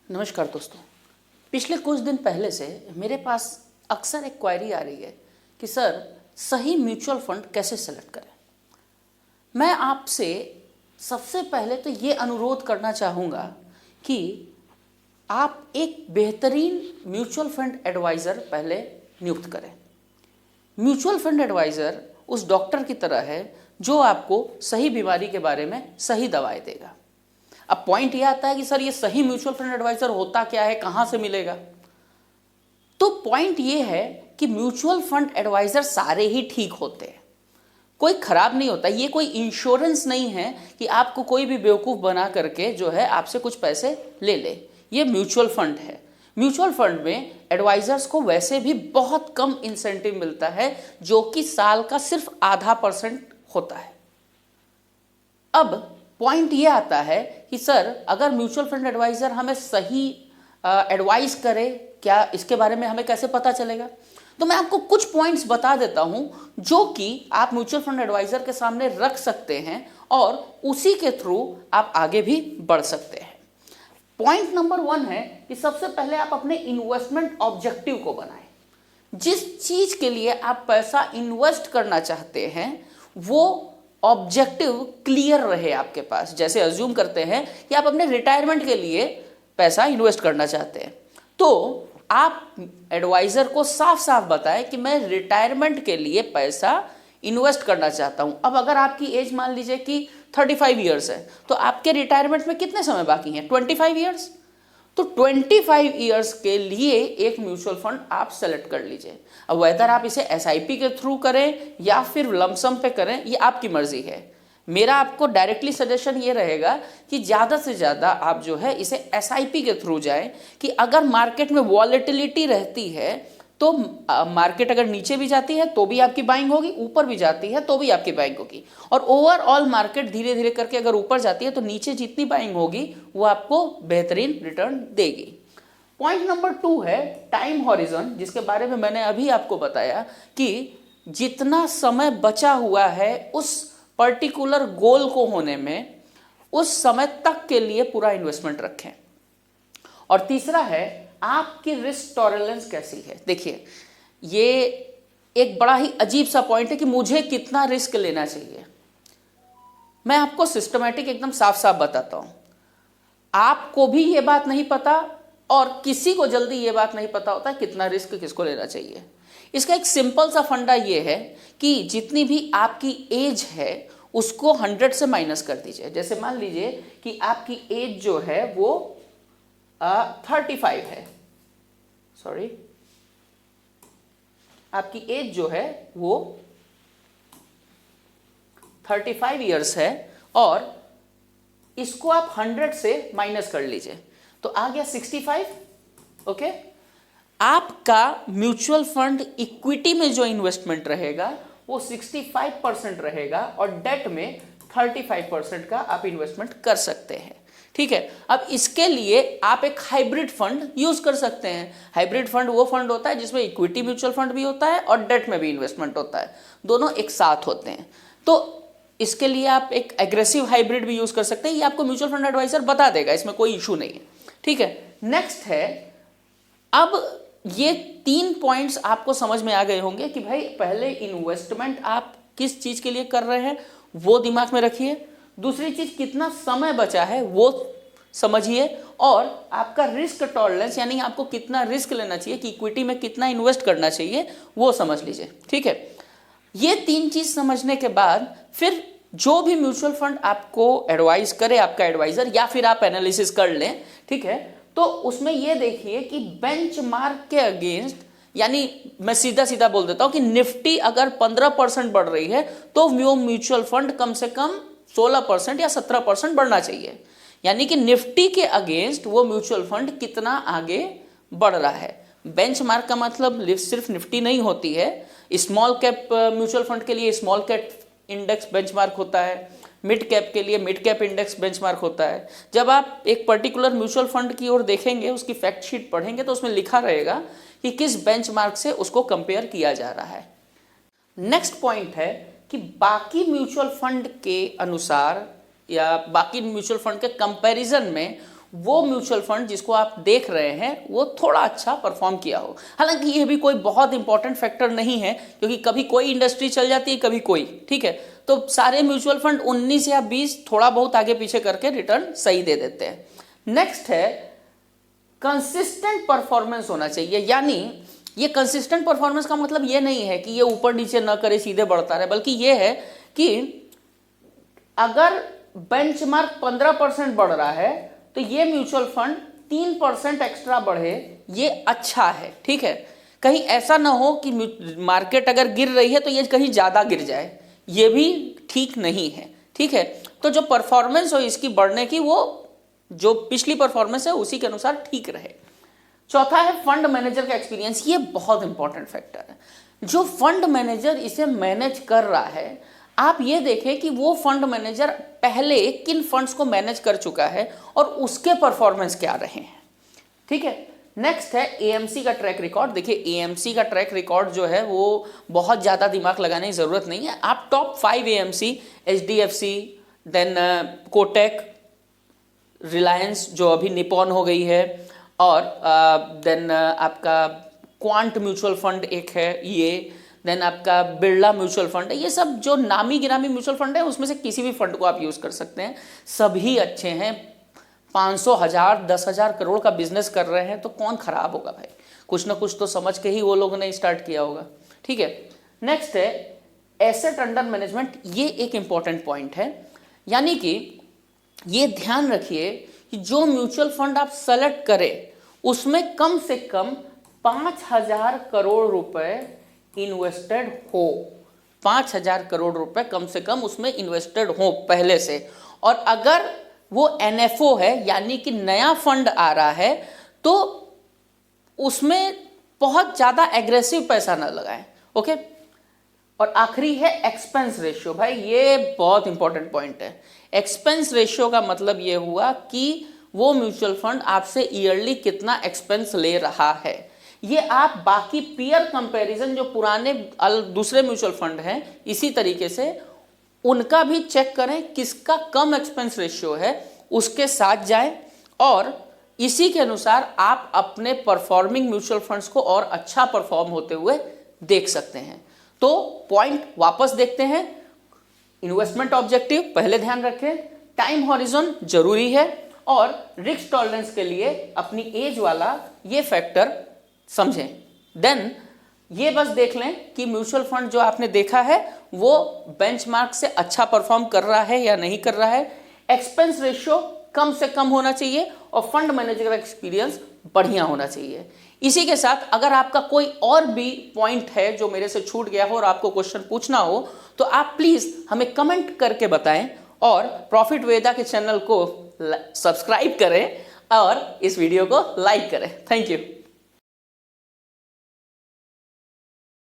नमस्कार दोस्तों। पिछले कुछ दिन पहले से मेरे पास अक्सर एक क्वेरी आ रही है कि सर सही म्यूचुअल फंड कैसे सेलेक्ट करें। मैं आपसे सबसे पहले तो ये अनुरोध करना चाहूँगा कि आप एक बेहतरीन म्यूचुअल फंड एडवाइज़र पहले नियुक्त करें। म्यूचुअल फंड एडवाइज़र उस डॉक्टर की तरह है जो आपको सही बीमारी के बारे में सही दवाएं देगा। अब पॉइंट ये आता है कि सर ये सही म्यूचुअल फंड एडवाइजर होता क्या है, कहां से मिलेगा। तो पॉइंट ये है कि म्यूचुअल फंड एडवाइजर सारे ही ठीक होते हैं, कोई खराब नहीं होता। ये कोई इंश्योरेंस नहीं है कि आपको कोई भी बेवकूफ बना करके जो है आपसे कुछ पैसे ले ले। ये म्यूचुअल फंड है। म्यूचुअल फंड में एडवाइजर्स को वैसे भी बहुत कम इंसेंटिव मिलता है, जो कि साल का सिर्फ 0.5% होता है। अब पॉइंट ये आता है कि सर अगर म्यूचुअल फंड एडवाइजर हमें सही एडवाइस करे, क्या इसके बारे में हमें कैसे पता चलेगा। तो मैं आपको कुछ पॉइंट्स बता देता हूं जो कि आप म्यूचुअल फंड एडवाइजर के सामने रख सकते हैं और उसी के थ्रू आप आगे भी बढ़ सकते हैं। पॉइंट नंबर 1 है कि सबसे पहले आप अपने इन्वेस्टमेंट ऑब्जेक्टिव को बनाएं। जिस चीज के लिए आप पैसा इन्वेस्ट करना चाहते हैं वो ऑब्जेक्टिव क्लियर रहे आपके पास। जैसे अज्यूम करते हैं कि आप अपने रिटायरमेंट के लिए पैसा इन्वेस्ट करना चाहते हैं, तो आप एडवाइजर को साफ साफ बताएं कि मैं रिटायरमेंट के लिए पैसा इन्वेस्ट करना चाहता हूं। अब अगर आपकी एज मान लीजिए कि 35 ईयर्स है, तो आपके रिटायरमेंट में कितने समय बाकी हैं? 25 ईयर्स। तो 25 ईयर्स के लिए एक म्यूचुअल फंड आप सेलेक्ट कर लीजिए। अब वेदर आप इसे एसआईपी के थ्रू करें या फिर लमसम पे करें, ये आपकी मर्जी है। मेरा आपको डायरेक्टली सजेशन ये रहेगा कि ज़्यादा से ज़्यादा आप जो है इसे एसआईपी के थ्रू जाएं कि अगर मार्केट में वॉलेटिलिटी रहती है तो मार्केट अगर नीचे भी जाती है तो भी आपकी बाइंग होगी, ऊपर भी जाती है तो भी आपकी बाइंग होगी, और ओवरऑल मार्केट धीरे धीरे करके अगर ऊपर जाती है तो नीचे जितनी बाइंग होगी वो आपको बेहतरीन रिटर्न देगी। पॉइंट नंबर 2 है टाइम हॉरिजन, जिसके बारे में मैंने अभी आपको बताया कि जितना समय बचा हुआ है उस पर्टिकुलर गोल को होने में, उस समय तक के लिए पूरा इन्वेस्टमेंट रखें। और तीसरा है आपकी रिस्क टॉलरेंस कैसी है। देखिए ये एक बड़ा ही अजीब सा पॉइंट है कि मुझे कितना रिस्क लेना चाहिए। मैं आपको सिस्टमैटिक एकदम साफ साफ बताता हूं। आपको भी ये बात नहीं पता और किसी को जल्दी ये बात नहीं पता होता कितना रिस्क किसको लेना चाहिए। इसका एक सिंपल सा फंडा ये है कि जितनी भी आपकी एज है उसको 100 से माइनस कर दीजिए। जैसे मान लीजिए कि आपकी एज जो है वो 35 है, सॉरी आपकी एज जो है वो 35 ईयर्स है और इसको आप 100 से माइनस कर लीजिए तो आ गया 65। ओके, आपका म्यूचुअल फंड इक्विटी में जो इन्वेस्टमेंट रहेगा वो 65% रहेगा और डेट में 35% का आप इन्वेस्टमेंट कर सकते हैं। ठीक है, अब इसके लिए आप एक हाइब्रिड फंड यूज कर सकते हैं। हाइब्रिड फंड वो फंड होता है जिसमें इक्विटी म्यूचुअल फंड भी होता है और डेट में भी इन्वेस्टमेंट होता है, दोनों एक साथ होते हैं। तो इसके लिए आप एक एग्रेसिव हाइब्रिड भी यूज कर सकते हैं। ये आपको म्यूचुअल फंड एडवाइजर बता देगा, इसमें कोई इशू नहीं है। ठीक है, नेक्स्ट है, अब ये 3 पॉइंट्स आपको समझ में आ गए होंगे कि भाई पहले इन्वेस्टमेंट आप किस चीज के लिए कर रहे हैं वो दिमाग में रखिए। दूसरी चीज कितना समय बचा है वो समझिए, और आपका रिस्क टॉलरेंस यानी आपको कितना रिस्क लेना चाहिए कि इक्विटी में कितना इन्वेस्ट करना चाहिए वो समझ लीजिए। ठीक है, ये 3 चीज समझने के बाद फिर जो भी म्यूचुअल फंड आपको एडवाइस करे आपका एडवाइजर, या फिर आप एनालिसिस कर लें, ठीक है, तो उसमें ये देखिए कि बेंचमार्क के अगेंस्ट, यानी मैं सीधा सीधा बोल देता हूं कि निफ्टी अगर 15% बढ़ रही है तो वो म्यूचुअल फंड कम से कम 16% या 17% बढ़ना चाहिए। यानी कि निफ्टी के अगेंस्ट वो म्यूचुअल फंड कितना आगे बढ़ रहा है। बेंचमार्क का मतलब सिर्फ निफ्टी नहीं होती है। स्मॉल कैप म्यूचुअल फंड के लिए स्मॉल कैप इंडेक्स बेंचमार्क होता है, मिड कैप के लिए मिड कैप इंडेक्स बेंचमार्क होता है। जब आप एक पर्टिकुलर म्यूचुअल फंड की ओर देखेंगे, उसकी फैक्ट शीट पढ़ेंगे तो उसमें लिखा रहेगा कि किस बेंचमार्क से उसको कंपेयर किया जा रहा है। नेक्स्ट पॉइंट है कि बाकी म्यूचुअल फंड के अनुसार या बाकी म्यूचुअल फंड के कंपैरिजन में वो म्यूचुअल फंड जिसको आप देख रहे हैं वो थोड़ा अच्छा परफॉर्म किया हो। हालांकि ये भी कोई बहुत इंपॉर्टेंट फैक्टर नहीं है, क्योंकि कभी कोई इंडस्ट्री चल जाती है, कभी कोई, ठीक है। तो सारे म्यूचुअल फंड 19 या 20 थोड़ा बहुत आगे पीछे करके रिटर्न सही दे देते हैं। नेक्स्ट है कंसिस्टेंट परफॉर्मेंस होना चाहिए। यानी ये कंसिस्टेंट परफॉर्मेंस का मतलब ये नहीं है कि ये ऊपर नीचे न करे सीधे बढ़ता रहे, बल्कि ये है कि अगर बेंचमार्क 15% बढ़ रहा है तो ये म्यूचुअल फंड 3% एक्स्ट्रा बढ़े, ये अच्छा है, ठीक है। कहीं ऐसा ना हो कि मार्केट अगर गिर रही है तो ये कहीं ज्यादा गिर जाए, ये भी ठीक नहीं है, ठीक है। तो जो परफॉर्मेंस हो इसकी बढ़ने की, वो जो पिछली परफॉर्मेंस है उसी के अनुसार ठीक रहे। चौथा है फंड मैनेजर का एक्सपीरियंस। ये बहुत इंपॉर्टेंट फैक्टर है। जो फंड मैनेजर इसे मैनेज कर रहा है, आप ये देखें कि वो फंड मैनेजर पहले किन फंड्स को मैनेज कर चुका है और उसके परफॉर्मेंस क्या रहे हैं, ठीक है। नेक्स्ट है एएमसी का ट्रैक रिकॉर्ड। देखिए एएमसी का ट्रैक रिकॉर्ड जो है वो बहुत ज़्यादा दिमाग लगाने की ज़रूरत नहीं है। आप top 5 AMC, HDFC, then Kotak, Reliance जो अभी निपॉन हो गई है, और देन आपका क्वांट म्यूचुअल फंड एक है ये, देन आपका बिरला म्यूचुअल फंड है, ये सब जो नामी गिरामी म्यूचुअल फंड है उसमें से किसी भी फंड को आप यूज़ कर सकते हैं, सभी अच्छे हैं। 500, 1000, 10,000 करोड़ का बिजनेस कर रहे हैं तो कौन खराब होगा भाई, कुछ ना कुछ तो समझ के ही वो लोगों ने स्टार्ट किया होगा, ठीक है। नेक्स्ट है एसेट अंडर मैनेजमेंट। ये एक इंपॉर्टेंट पॉइंट है। यानी कि ये ध्यान रखिए कि जो म्यूचुअल फंड आप सेलेक्ट करें उसमें कम से कम 5,000 करोड़ रुपए इन्वेस्टेड हो। 5,000 करोड़ रुपए कम से कम उसमें इन्वेस्टेड हो पहले से। और अगर वो एनएफओ है यानी कि नया फंड आ रहा है तो उसमें बहुत ज्यादा एग्रेसिव पैसा ना लगाएं, ओके। और आखिरी है एक्सपेंस रेशियो। भाई ये बहुत इंपॉर्टेंट पॉइंट है। एक्सपेंस रेशियो का मतलब ये हुआ कि वो म्यूचुअल फंड आपसे ईयरली कितना एक्सपेंस ले रहा है। ये आप बाकी पीयर कंपैरिजन जो पुराने दूसरे म्यूचुअल फंड हैं इसी तरीके से उनका भी चेक करें, किसका कम एक्सपेंस रेशियो है उसके साथ जाएं, और इसी के अनुसार आप अपने परफॉर्मिंग म्यूचुअल फंड्स को और अच्छा परफॉर्म होते हुए देख सकते हैं। तो पॉइंट वापस देखते हैं। इन्वेस्टमेंट ऑब्जेक्टिव पहले ध्यान रखें, टाइम हॉरिजन जरूरी है, और रिस्क टॉलरेंस के लिए अपनी एज वाला ये फैक्टर समझें। देन ये बस देख लें कि म्यूचुअल फंड जो आपने देखा है वो बेंचमार्क से अच्छा परफॉर्म कर रहा है या नहीं कर रहा है, एक्सपेंस रेशियो कम से कम होना चाहिए, और फंड मैनेजर का एक्सपीरियंस बढ़िया होना चाहिए। इसी के साथ अगर आपका कोई और भी पॉइंट है जो मेरे से छूट गया हो और आपको क्वेश्चन पूछना हो तो आप प्लीज हमें कमेंट करके बताएं, और प्रॉफिट वेदा के चैनल को सब्सक्राइब करें और इस वीडियो को लाइक करें। Thank you.